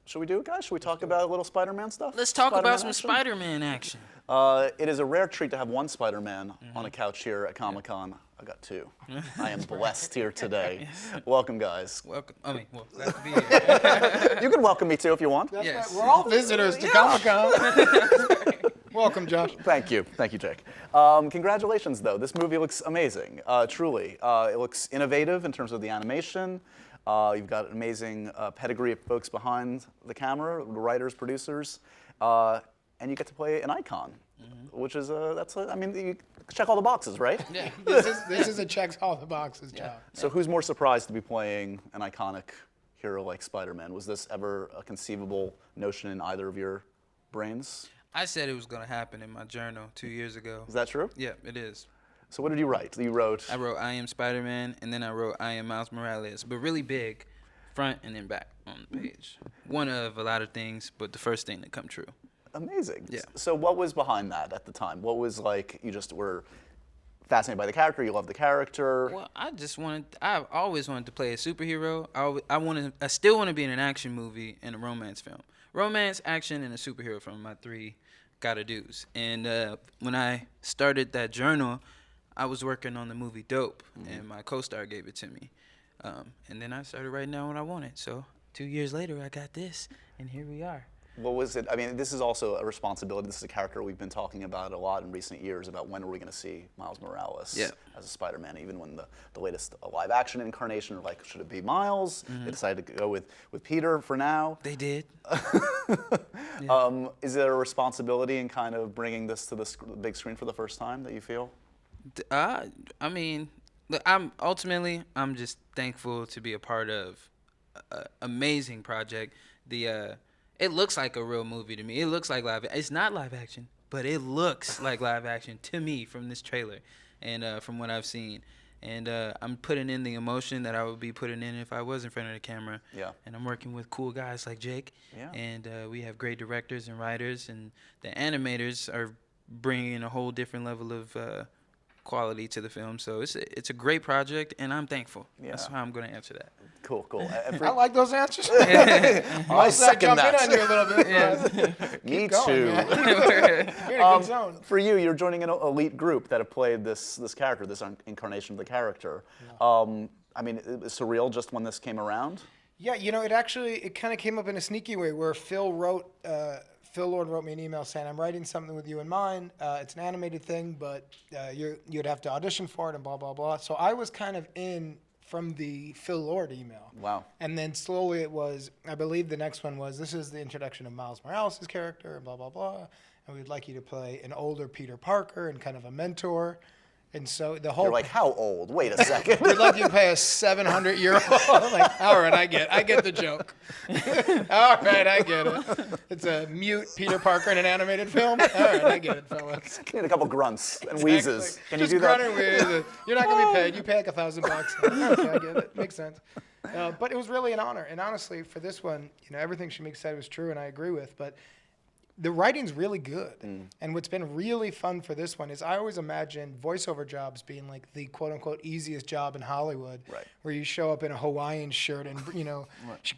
Should we do it, guys? Should we talk about a little Spider-Man stuff? Let's talk about some action? Spider-Man action. It is a rare treat to have one Spider-Man on a couch here at Comic-Con. I got two. I am blessed here today. Welcome, guys. Welcome. Glad to be here. You can welcome me too if you want. That's Yes. right. We're all visitors to Comic-Con. Welcome, Josh. Thank you, Jake. Congratulations, though. This movie looks amazing, truly. It looks innovative in terms of the animation. You've got an amazing pedigree of folks behind the camera, the writers, producers, and you get to play an icon, which is you check all the boxes, right? Yeah. This is a checks all the boxes job. So who's more surprised to be playing an iconic hero like Spider-Man? Was this ever a conceivable notion in either of your brains? I said it was going to happen in my journal 2 years ago. Is that true? Yeah, it is. So what did you write? You wrote... I wrote I am Spider-Man, and then I wrote I am Miles Morales, but really big, front and then back on the page. One of a lot of things, but the first thing to come true. Amazing. Yeah. So what was behind that at the time? What was like, you just were fascinated by the character, you loved the character? Well, I've always wanted to play a superhero. I still want to be in an action movie and a romance film. Romance, action, and a superhero film, my three gotta do's. And when I started that journal, I was working on the movie Dope, and my co-star gave it to me. And then I started writing down what I wanted. So 2 years later, I got this, and here we are. What was it? I mean, this is also a responsibility. This is a character we've been talking about a lot in recent years, about when are we going to see Miles Morales as a Spider-Man, even when the latest live action incarnation, like, should it be Miles? They decided to go with Peter for now. They did. Is there a responsibility in kind of bringing this to the big screen for the first time that you feel? I mean, look, I'm just thankful to be a part of an amazing project. It looks like a real movie to me. It looks like it's not live action, but it looks like live action to me from this trailer and from what I've seen. And I'm putting in the emotion that I would be putting in if I was in front of the camera. Yeah. And I'm working with cool guys like Jake. Yeah. And we have great directors and writers, and the animators are bringing a whole different level of quality to the film. So it's a great project, and I'm thankful. Yeah. That's how I'm going to answer that. Cool. I like those answers. I second jump that. in on you a little bit. Me going, too. man. You're in a good zone. For you, you're joining an elite group that have played this character, this incarnation of the character. I mean, it was surreal just when this came around. Yeah, it kind of came up in a sneaky way where Phil Lord wrote me an email saying, I'm writing something with you in mind. It's an animated thing, but you'd have to audition for it and blah, blah, blah. So I was kind of in from the Phil Lord email. Wow. And then slowly it was, I believe the next one was, this is the introduction of Miles Morales' character and blah, blah, blah. And we'd like you to play an older Peter Parker and kind of a mentor. And so the whole... You're like, how old? Wait a second. We'd like you to play a 700-year-old. I'm like, all right, I get the joke. All right, I get it. It's a mute Peter Parker in an animated film. All right, I get it, fellas. You need a couple grunts and wheezes. Can Just you do that? grunt and wheeze. You're not going to be paid. You pay like $1,000. Okay, I get it. Makes sense. But it was really an honor. And honestly, for this one, everything Shamik said was true and I agree with. But the writing's really good. And what's been really fun for this one is I always imagined voiceover jobs being like the quote-unquote easiest job in Hollywood, where you show up in a Hawaiian shirt and,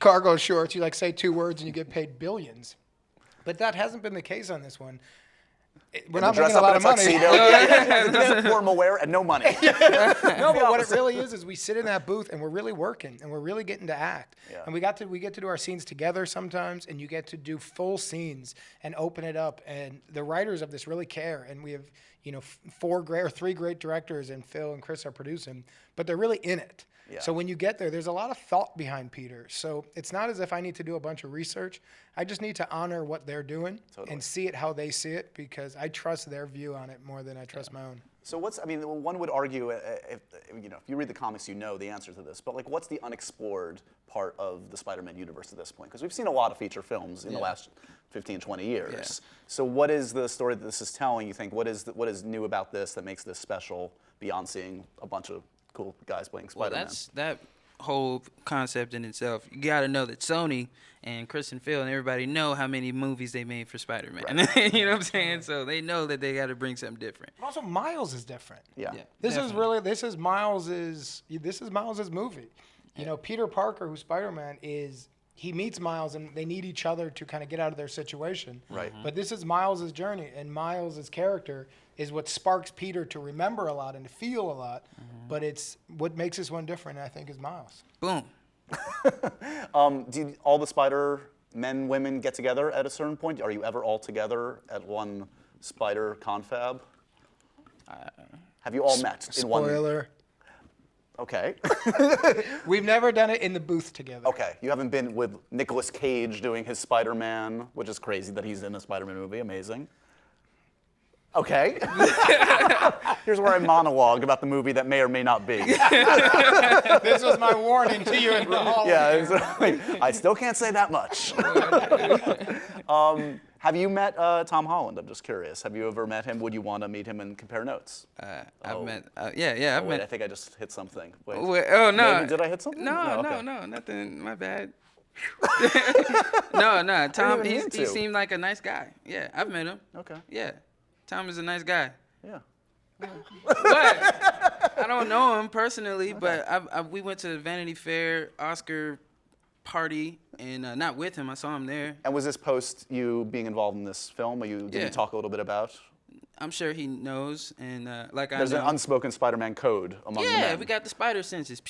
cargo shorts, you say 2 words and you get paid billions. But that hasn't been the case on this one. We're not making a lot of money. Formal wear and no money. No, but what it really is we sit in that booth and we're really working and we're really getting to act. Yeah. And we get to do our scenes together sometimes, and you get to do full scenes and open it up. And the writers of this really care. And we have 3 great directors, and Phil and Chris are producing, but they're really in it. Yeah. So when you get there, there's a lot of thought behind Peter. So it's not as if I need to do a bunch of research. I just need to honor what they're doing and see it how they see it, because I trust their view on it more than I trust my own. So one would argue, if you read the comics, you know the answer to this, but what's the unexplored part of the Spider-Man universe at this point? Because we've seen a lot of feature films in the last 15, 20 years. Yeah. So what is the story that this is telling, you think? What is new about this that makes this special beyond seeing a bunch of cool guys playing Spider-Man? Well, that whole concept in itself. You got to know that Sony and Chris and Phil and everybody know how many movies they made for Spider-Man. Right. You know what I'm saying? So they know that they got to bring something different. But also, Miles is different. Yeah. This is Miles's movie. Peter Parker, who's Spider-Man, is he meets Miles and they need each other to kind of get out of their situation. Right. But this is Miles' journey, and Miles' character is what sparks Peter to remember a lot and to feel a lot. But it's what makes this one different, I think, is Miles. Boom. Do all the Spider-Men women get together at a certain point? Are you ever all together at one Spider confab? Have you all met in one? Spoiler. Okay. We've never done it in the booth together. Okay. You haven't been with Nicolas Cage doing his Spider-Man, which is crazy that he's in a Spider-Man movie. Amazing. Okay. Here's where I monologue about the movie that may or may not be. This was my warning to you in the hall. Yeah, exactly. I still can't say that much. Have you met Tom Holland? I'm just curious. Have you ever met him? Would you want to meet him and compare notes? I've met. I've Wait, I met. think I just hit something. Wait. Oh no! Maybe, did I hit something? No, okay. no, nothing. My bad. No. Tom, even mean he to. seemed like a nice guy. Yeah, I've met him. Okay. Yeah, Tom is a nice guy. Yeah. What? I don't know him personally, but we went to the Vanity Fair Oscar party, and not with him. I saw him there. And was this post you being involved in this film? Did you Yeah. talk a little bit about? I'm sure he knows, and like There's I an know. unspoken Spider-Man code among the Yeah, men. we got the spider senses.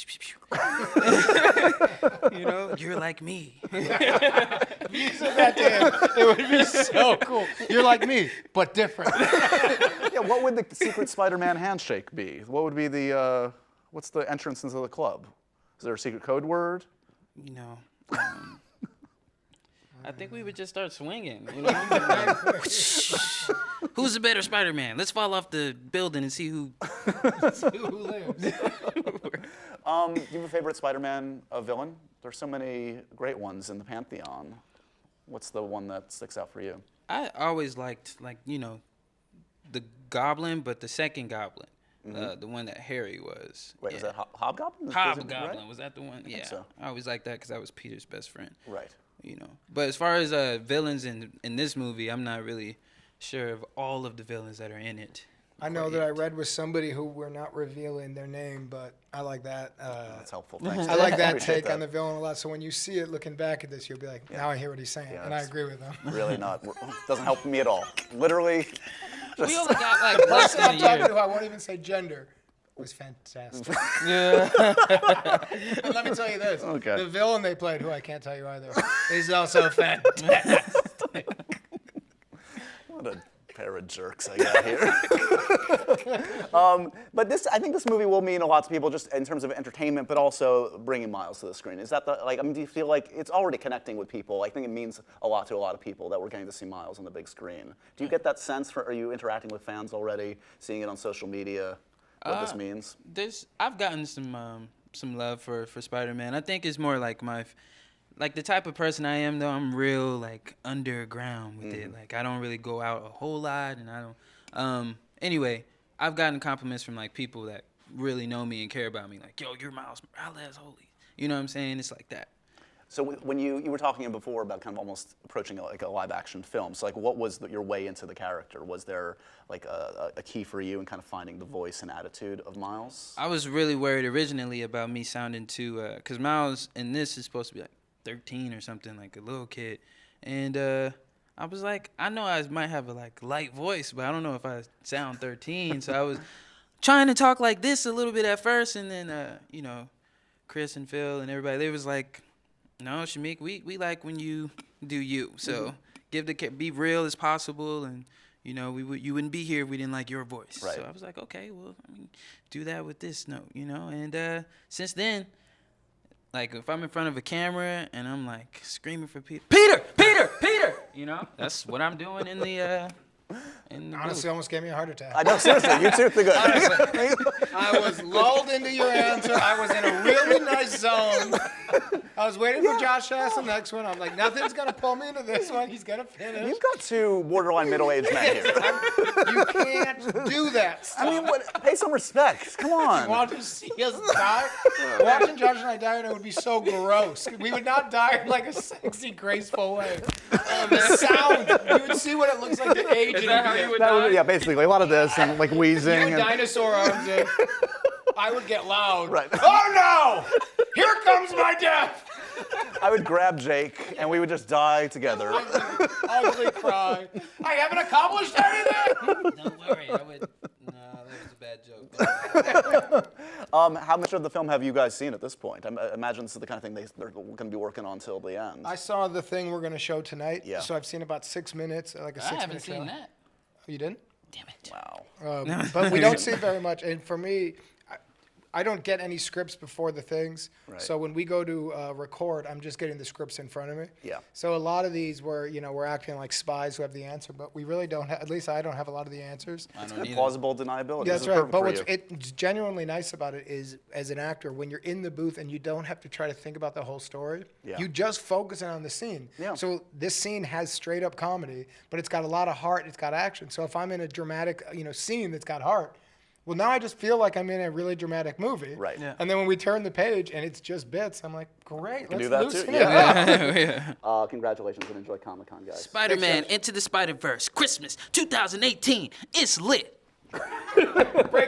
You know, you're like me. You said that to him, it would be so cool. You're like me, but different. Yeah, what would the secret Spider-Man handshake be? What would be the, what's the entrance into the club? Is there a secret code word? You know, I think we would just start swinging. You know, who's the better Spider-Man? Let's fall off the building and see who. Who lives? Do you have a favorite Spider-Man villain? There's so many great ones in the Pantheon. What's the one that sticks out for you? I always liked, the Goblin, but the second Goblin, the one that Harry was. Wait, is that Hobgoblin? Hobgoblin? Right? Was that the one? Yeah, so. I always liked that because that was Peter's best friend. Right. You know, but as far as villains in this movie, I'm not really sure of all of the villains that are in it. I know that I read with somebody who we're not revealing their name, but I like that. That's helpful. Thanks. I like that Appreciate take that. on the villain a lot. So when you see it looking back at this, you'll be like, now I hear what he's saying. Yeah, and I it's- agree with him. Really not. Doesn't help me at all. Literally. We only got like less Person than I'm a talking year. to, I won't even say gender, was fantastic. Yeah. And let me tell you this. Okay. The villain they played, who I can't tell you either, is also fantastic. What a pair of jerks I got here. But I think this movie will mean a lot to people just in terms of entertainment, but also bringing Miles to the screen. Is that do you feel like it's already connecting with people? I think it means a lot to a lot of people that we're getting to see Miles on the big screen. Do you get that sense? Are you interacting with fans already, seeing it on social media, what this means? I've gotten some love for Spider-Man. I think it's more like the type of person I am, though. I'm real underground with it. Like I don't really go out a whole lot, and I don't. Anyway, I've gotten compliments from people that really know me and care about me. Like, yo, you're Miles Morales, holy. You know what I'm saying? It's like that. So when you were talking before about kind of almost approaching a live action film, so what was your way into the character? Was there a key for you in kind of finding the voice and attitude of Miles? I was really worried originally about me sounding too, because Miles in this is supposed to be 13 or something, like a little kid, and I was like, I know I might have a light voice, but I don't know if I sound 13. So I was trying to talk like this a little bit at first, and then Chris and Phil and everybody, they was like, no, Shameik, we like when you do you. So be real as possible, and you wouldn't be here if we didn't like your voice. Right. So I was like, okay, well, do that with this note, And since then, if I'm in front of a camera and I'm screaming for Peter, that's what I'm doing in the Honestly, almost gave me a heart attack. I know, seriously, you too. Good. I was lulled into your answer. I was in a really nice zone. I was waiting for Josh to ask the next one. I'm like, nothing's going to pull me into this one. He's going to finish. You've got two borderline middle-aged men here. You can't do that stuff. I mean, pay some respect. Come on. Want to see us die? Watching Josh and I die, it would be so gross. We would not die in a sexy, graceful way. The sound, you would see what it looks like to age. Is that how you would That die? was- yeah, basically a lot of this and wheezing. You And, dinosaur arms in. I would get loud. Right. Oh no! Here comes my death! I would grab Jake and we would just die together. Ugly cry. I haven't accomplished anything. Don't worry, I would. No, that was a bad joke. How much of the film have you guys seen at this point? I imagine this is the kind of thing they're going to be working on till the end. I saw the thing we're going to show tonight. Yeah. So I've seen about 6 minutes, like a 6 I minute haven't seen trailer. that. Oh, you didn't? Damn it. Wow. But we don't see very much. And for me, I don't get any scripts before the things. Right. So when we go to record, I'm just getting the scripts in front of me. Yeah. So a lot of these we're acting like spies who have the answer, but we really don't have, at least I don't have a lot of the answers. I don't Good either. plausible deniability. Yeah, This that's is right. perfect But for what's you. it's genuinely nice about it is, as an actor, when you're in the booth and you don't have to try to think about the whole story, Yeah. you just focus on the scene. Yeah. So this scene has straight up comedy, but it's got a lot of heart. It's got action. So if I'm in a dramatic, scene that's got heart, well, now I just feel like I'm in a really dramatic movie. Right. Yeah. And then when we turn the page and it's just bits, I'm like, great, let's do that loosen too. it Yeah. up. Congratulations and enjoy Comic-Con, guys. Spider-Man Into the Spider-Verse, Christmas 2018. It's lit. Break